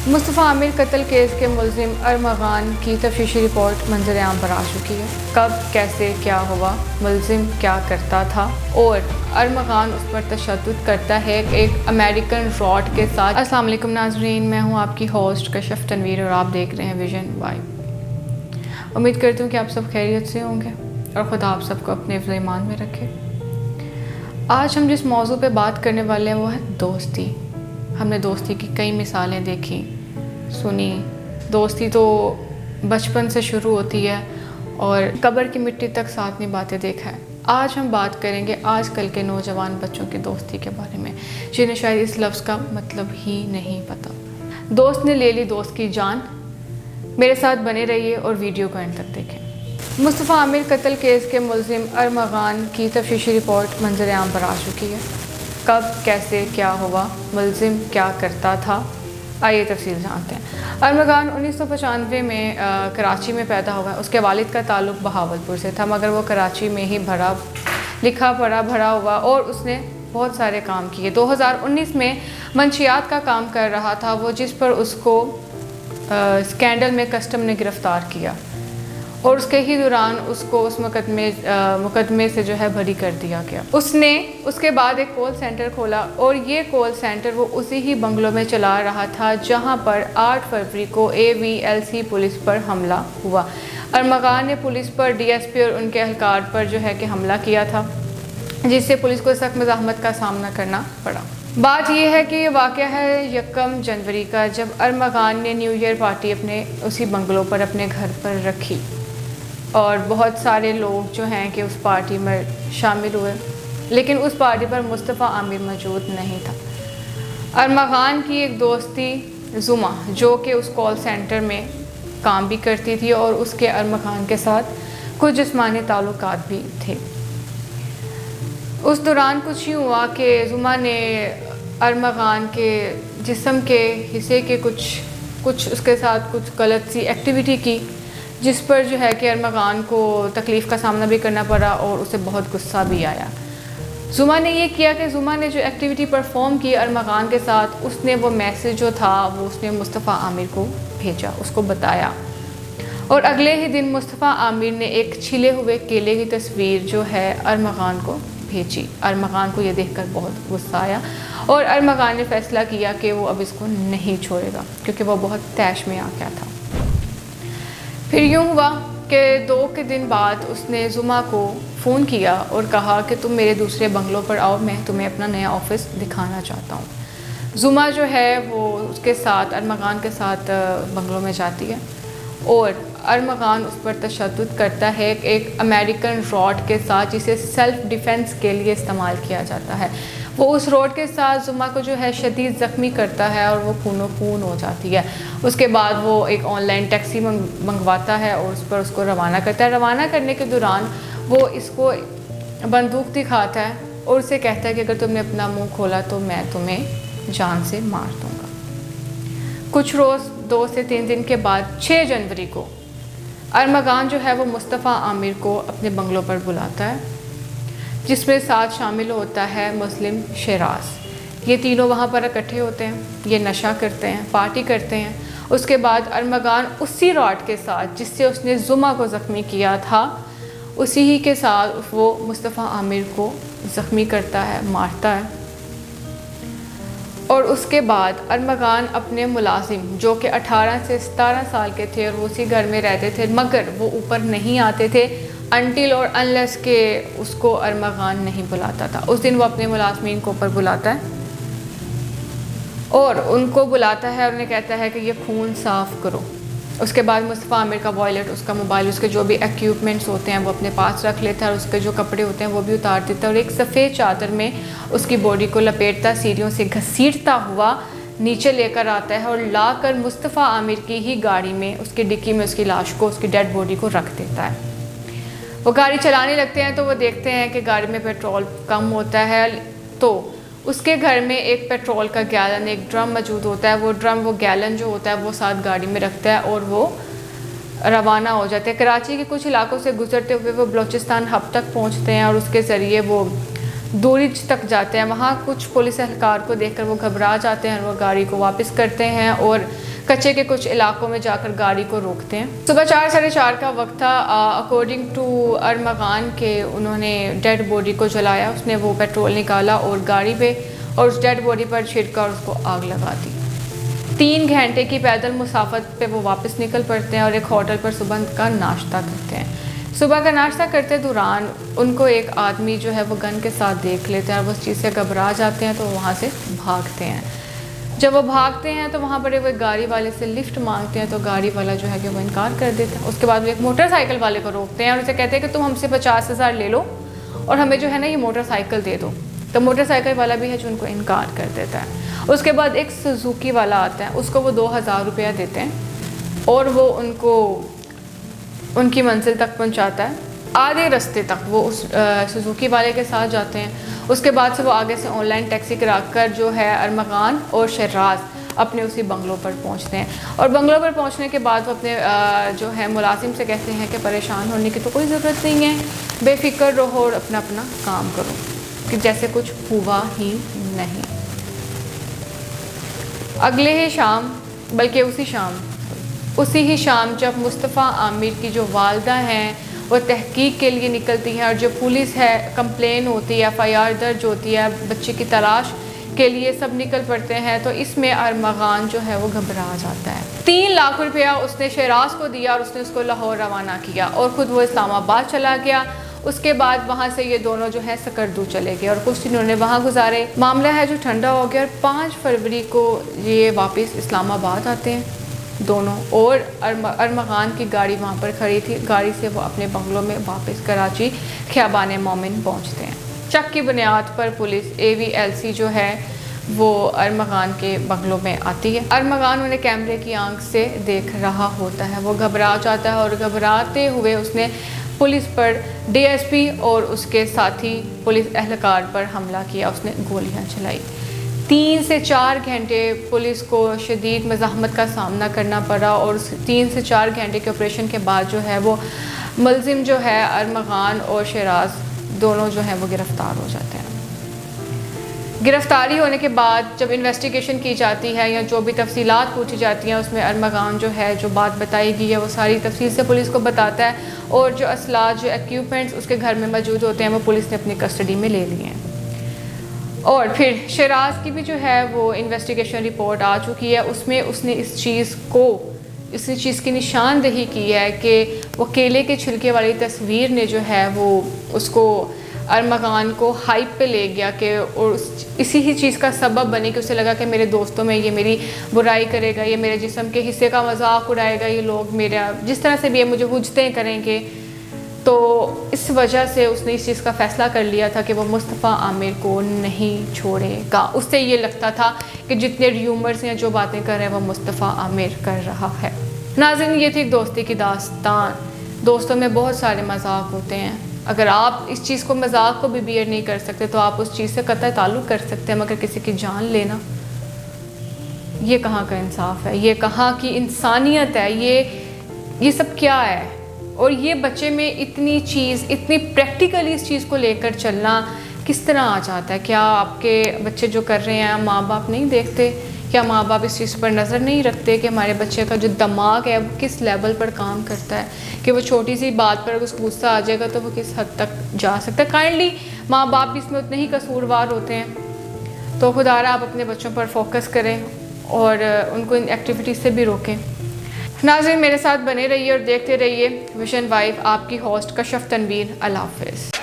मुस्तफ़ा आमिर कत्ल केस के मुलजिम अरमगान की तफ्तीशी रिपोर्ट मंजर आम पर आ चुकी है। कब, कैसे, क्या हुआ, मुलजिम क्या करता था और अरमगान उस पर तशद्दुद करता है एक अमेरिकन रॉड के साथ। अस्सलाम वालेकुम नाज़रीन, मैं हूँ आपकी होस्ट कशिफ तनवीर और आप देख रहे हैं विजन वाइब। उम्मीद करती हूँ कि आप सब खैरियत से होंगे और ख़ुदा आप सबको अपने हिफ्ज़ ईमान में रखे। आज हम जिस मौजू पे बात करने वाले हैं वो है दोस्ती। हमने दोस्ती की कई मिसालें देखी, सुनी। दोस्ती तो बचपन से शुरू होती है और कब्र की मिट्टी तक साथ निभाते देखा है। आज हम बात करेंगे आजकल के नौजवान बच्चों की दोस्ती के बारे में, जिन्हें शायद इस लफ्ज़ का मतलब ही नहीं पता। दोस्त ने ले ली दोस्त की जान। मेरे साथ बने रहिए और वीडियो को एंड तक देखें। मुस्तफ़ा आमिर कत्ल केस के मुलजिम अरमगान की तफ्तीशी रिपोर्ट मंजर आम पर आ चुकी है। कब, कैसे, क्या हुआ, मुलजिम क्या करता था, आइए तफसील जानते हैं। अरमगान 1995 में कराची में पैदा हुआ। उसके वालिद का ताल्लुक़ बहावलपुर से था, मगर वो कराची में ही लिखा पढ़ा भरा हुआ और उसने बहुत सारे काम किए। 2019 में मंशियात का काम कर रहा था वो, जिस पर उसको स्कैंडल में कस्टम ने गिरफ़्तार किया और उसके ही दौरान उसको उस मुकदमे से जो है बरी कर दिया गया। उसने उसके बाद एक कॉल सेंटर खोला और ये कॉल सेंटर वो उसी ही बंगलों में चला रहा था जहां पर 8 फरवरी को AVLC पुलिस पर हमला हुआ। अरमगान ने पुलिस पर, DSP और उनके एहलकार पर जो है कि हमला किया था, जिससे पुलिस को सख्त मज़ाहमत का सामना करना पड़ा। बात यह है कि ये वाक़या है 1 जनवरी का, जब अरमगान ने न्यू ईयर पार्टी अपने उसी बंगलों पर अपने घर पर रखी और बहुत सारे लोग जो हैं कि उस पार्टी में शामिल हुए, लेकिन उस पार्टी पर मुस्तफ़ा आमिर मौजूद नहीं था। अरमगान की एक दोस्ती जुमा, जो कि उस कॉल सेंटर में काम भी करती थी और उसके अरमगान के साथ कुछ जिस्मानी ताल्लुकात भी थे। उस दौरान कुछ यूँ हुआ कि जुमा ने अरमगान के जिस्म के हिस्से के कुछ उसके साथ कुछ गलत सी एक्टिविटी की, जिस पर जो है कि अरमगान को तकलीफ़ का सामना भी करना पड़ा और उसे बहुत गुस्सा भी आया। जुमा ने ये किया कि जुमा ने जो एक्टिविटी परफॉर्म की अरमगान के साथ, उसने वो मैसेज जो था वो उसने मुस्तफ़ा आमिर को भेजा, उसको बताया। और अगले ही दिन मुस्तफ़ा आमिर ने एक छिले हुए केले की तस्वीर जो है अरमगान को भेजी। अरमगान को ये देखकर बहुत गुस्सा आया और अरमगान ने फ़ैसला किया कि वो अब इसको नहीं छोड़ेगा, क्योंकि वो बहुत तैश में आ गया था। फिर यूँ हुआ कि 2 के दिन बाद उसने जुमा को फ़ोन किया और कहा कि तुम मेरे दूसरे बंगलों पर आओ, मैं तुम्हें अपना नया ऑफ़िस दिखाना चाहता हूँ। जुमा जो है वो उसके साथ, अरमगान के साथ बंगलों में जाती है और अरमगान उस पर तशद्दुद करता है एक अमेरिकन रॉड के साथ, जिसे सेल्फ़ डिफेंस के लिए इस्तेमाल किया जाता है। वो उस रॉड के साथ जुमा को जो है शदीद ज़ख्मी करता है और वो खूनो खून हो जाती है। उसके बाद वो एक ऑनलाइन टैक्सी मंगवाता है और उस पर उसको रवाना करता है। रवाना करने के दौरान वो इसको बंदूक दिखाता है और उसे कहता है कि अगर तुमने अपना मुंह खोला तो मैं तुम्हें जान से मार दूँगा। कुछ रोज़ 2 से 3 दिन के बाद 6 जनवरी को अरमगान जो है वो मुस्तफ़ा आमिर को अपने बंगलों पर बुलाता है, जिसमें साथ शामिल होता है मुस्लिम शराज। ये तीनों वहाँ पर इकट्ठे होते हैं, ये नशा करते हैं, पार्टी करते हैं। उसके बाद अरमगान उसी रॉड के साथ जिससे उसने जुमा को ज़ख्मी किया था, उसी ही के साथ वो मुस्तफ़ा आमिर को ज़ख्मी करता है, मारता है। और उसके बाद अरमगान अपने मुलाजिम, जो कि 18 से 17 साल के थे और वो उसी घर में रहते थे, मगर वो ऊपर नहीं आते थे अनटिल और अनलेस के उसको अरमगान नहीं बुलाता था। उस दिन वो अपने मुलाजमीन को ऊपर बुलाता है और उनको बुलाता है और उन्हें कहता है कि ये खून साफ़ करो। उसके बाद मुस्तफ़ा आमिर का वॉलेट, उसका मोबाइल, उसके जो भी इक्विपमेंट्स होते हैं वो अपने पास रख लेता है और उसके जो कपड़े होते हैं वो भी उतार देता है और एक सफ़ेद चादर में उसकी बॉडी को लपेटता, सीढ़ियों से घसीटता हुआ नीचे लेकर आता है और लाकर मुस्तफ़ा आमिर की ही गाड़ी में, उसकी डिक्की में उसकी लाश को, उसकी डेड बॉडी को रख देता है। वो गाड़ी चलाने लगते हैं तो वो देखते हैं कि गाड़ी में पेट्रोल कम होता है, तो उसके घर में एक पेट्रोल का गैलन, एक ड्रम मौजूद होता है। वो गैलन जो होता है वो साथ गाड़ी में रखता है और वो रवाना हो जाते हैं। कराची के कुछ इलाकों से गुजरते हुए वो बलूचिस्तान हब तक पहुंचते हैं और उसके ज़रिए वो दूरी तक जाते हैं। वहाँ कुछ पुलिस एहलकार को देखकर वो घबरा जाते हैं और वो गाड़ी को वापस करते हैं और कच्चे के कुछ इलाकों में जाकर गाड़ी को रोकते हैं। सुबह 4 साढ़े 4 का वक्त था। अकॉर्डिंग टू अरमगान के उन्होंने डेड बॉडी को जलाया। उसने वो पेट्रोल निकाला और गाड़ी पे और उस डेड बॉडी पर छिड़का और उसको आग लगा दी। 3 घंटे की पैदल मुसाफत पे वो वापस निकल पड़ते हैं और एक होटल पर सुबह का नाश्ता करते हैं। सुबह का नाश्ता करते दौरान उनको एक आदमी जो है वो गन के साथ देख लेते हैं और वो उस चीज़ से घबरा जाते हैं, तो वहाँ से भागते हैं। जब वो भागते हैं तो वहाँ पर वो गाड़ी वाले से लिफ्ट मांगते हैं, तो गाड़ी वाला जो है कि वो इनकार कर देता है। उसके बाद वो एक मोटरसाइकिल वाले को रोकते हैं और उसे कहते हैं कि तुम हमसे 50,000 ले लो और हमें जो है ना ये मोटरसाइकिल दे दो। तो मोटरसाइकिल वाला भी है जो उनको इनकार कर देता है। उसके बाद एक सुजुकी वाला आता है, उसको वो 2,000 रुपया देते हैं और वो उनको उनकी मंजिल तक पहुंचाता है। आधे रास्ते तक वो उस सुजुकी वाले के साथ जाते हैं। उसके बाद से वो आगे से ऑनलाइन टैक्सी कराकर जो है अरमगान और शहराज अपने उसी बंगलों पर पहुंचते हैं। और बंगलों पर पहुंचने के बाद वो अपने जो है मुलाजिम से कहते हैं कि परेशान होने की तो कोई ज़रूरत नहीं है, बेफिक्र रहो और अपना अपना काम करो, कि जैसे कुछ हुआ ही नहीं। अगले ही शाम, बल्कि उसी ही शाम जब मुस्तफ़ा आमिर की जो वालदा हैं वो तहकीक के लिए निकलती हैं और जो पुलिस है कंप्लेन होती है, FIR दर्ज होती है बच्चे की तलाश के लिए, सब निकल पड़ते हैं। तो इसमें अरमगान जो है वो घबरा जाता है। 3 लाख रुपया उसने शहराज को दिया और उसने उसको लाहौर रवाना किया और ख़ुद वो इस्लामाबाद चला गया। उसके बाद वहाँ से ये दोनों जो है सकरदू चले गए और कुछ दिन उन्होंने वहाँ गुजारे। मामला है जो ठंडा हो गया और 5 फरवरी को ये वापस इस्लामाबाद आते हैं दोनों, और अरमगान की गाड़ी वहाँ पर खड़ी थी। गाड़ी से वो अपने बंगलों में वापस कराची ख़ियाबान मोमिन पहुँचते हैं। शक की बुनियाद पर पुलिस AVLC जो है वो अरमगान के बंगलों में आती है। अरमगान उन्हें कैमरे की आंख से देख रहा होता है। वो घबरा जाता है और घबराते हुए उसने पुलिस पर, DSP और उसके साथी पुलिस एहलकार पर हमला किया। उसने गोलियां चलाई। 3 से 4 घंटे पुलिस को शदीद मज़ाहमत का सामना करना पड़ा और 3 से 4 घंटे के ऑपरेशन के बाद जो है वो मुलजिम जो है अरमगान और शहराज दोनों जो है वो गिरफ़्तार हो जाते हैं। गिरफ़्तारी होने के बाद जब इन्वेस्टिगेशन की जाती है या जो भी तफसीलात पूछी जाती हैं, उसमें अरमगान जो है जो बात बताई गई है वो सारी तफसील से पुलिस को बताता है और जो असला, जो इक्विपमेंट्स उसके घर में मौजूद होते हैं वो पुलिस ने अपनी कस्टडी में ले लिए हैं। और फिर शहराज की भी जो है वो इन्वेस्टिगेशन रिपोर्ट आ चुकी है। उसमें उसने इस चीज़ की निशानदेही की है कि वो केले के छिलके वाली तस्वीर ने जो है वो उसको अरमगान को हाइप पे ले गया कि और इसी ही चीज़ का सबब बने कि उसे लगा कि मेरे दोस्तों में ये मेरी बुराई करेगा, ये मेरे जिस्म के हिस्से का मजाक उड़ाएगा, ये लोग मेरा जिस तरह से भी ये मुझे हुज्जतें करेंगे। तो इस वजह से उसने इस चीज़ का फ़ैसला कर लिया था कि वो मुस्तफ़ा आमिर को नहीं छोड़ेगा। उससे ये लगता था कि जितने र्यूमर्स हैं, जो बातें कर रहे हैं, वो मुस्तफ़ा आमिर कर रहा है। नाज़रीन, ये थी दोस्ती की दास्तान। दोस्तों में बहुत सारे मजाक होते हैं। अगर आप इस चीज़ को, मजाक को भी बियर नहीं कर सकते तो आप उस चीज़ से कतई ताल्लुक़ कर सकते हैं, मगर किसी की जान लेना, ये कहाँ का इंसाफ है, ये कहाँ की इंसानियत है, ये सब क्या है। और ये बच्चे में इतनी प्रैक्टिकली इस चीज़ को लेकर चलना किस तरह आ जाता है। क्या आपके बच्चे जो कर रहे हैं माँ बाप नहीं देखते? क्या माँ बाप इस चीज़ पर नज़र नहीं रखते कि हमारे बच्चे का जो दिमाग है वो किस लेवल पर काम करता है, कि वो छोटी सी बात पर अगर उसको गुस्सा आ जाएगा तो वो किस हद तक जा सकता है। काइंडली माँ बाप भी इसमें उतने ही कसूरवार होते हैं। तो खुदारा आप अपने बच्चों पर फोकस करें और उनको इन एक्टिविटीज़ से भी रोकें। नाज़रीन, मेरे साथ बने रहिए और देखते रहिए विजन वाइफ, आपकी होस्ट कशफ तनवीर। अल्लाह हाफ़िज़।